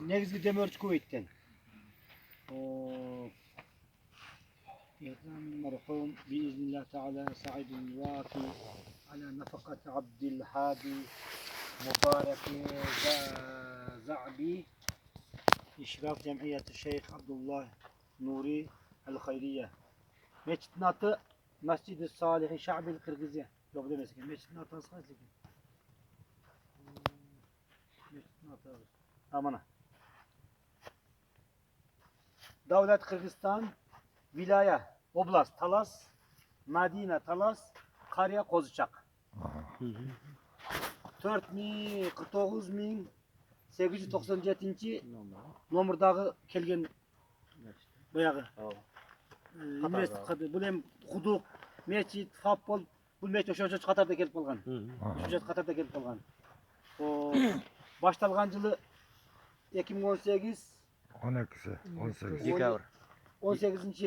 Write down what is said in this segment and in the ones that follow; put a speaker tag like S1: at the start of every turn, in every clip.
S1: negizgi demörç kuvvetten. مرحوم بإذن الله تعالى سعيد الواقي على نفقة عبد الهادي مبارك زعبي إشراف جمعية الشيخ عبد الله نوري الخيرية. Mescidin adı Mescid-i Salih-i Şa'bil Kırgızya. Yok demesin. Mescidin adı nasıl ki? Mescidin adı. Amana. Devlet Kırgızistan, Vilaya, Oblast, Talas, Medine, Talas, Karya, Kozuçak. 4897 nomerdagi kelgen bayağı. Bu hem huduk, mescid, futbol, bu mescid o'sha Katarda kelip kalgan. O'sha Katarda kelip kalgan. O baştalgan yılı 2018
S2: Dekabr.
S1: 18.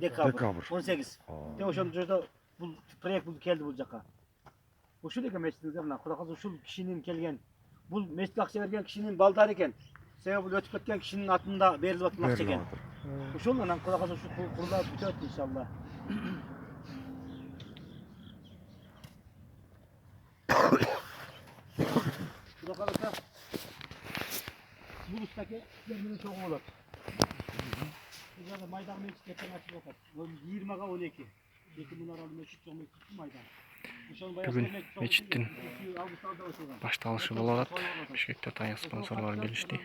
S1: dekabr. 18. Te o'sha bu proyekt bu keldi bu jaka. O'sha degan mescidimizde mına Qudaqa uşul kişinin kelgen, bu mescid akça bergen kişinin baldar eken. Sebebi bu ötüp ketken kişinin atında berilip atmakçı eken. Uşuldan Qudaqa şu kurullar bütöt inşallah. Qudaqalıkta bu ustaki yerine çok olur. Burada maydan mescid geçen açıp okat. 20'ga 12. Peki bunlar aldı mescid çok mescid maydan.
S3: Бүгін мечіттің башталышы болады. Бішкекте таяқ спонсорлар келішті.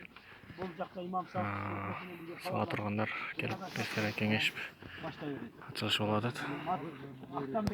S3: Сала тұрғандар келіп, бестере кеңешіп, açılışı болады.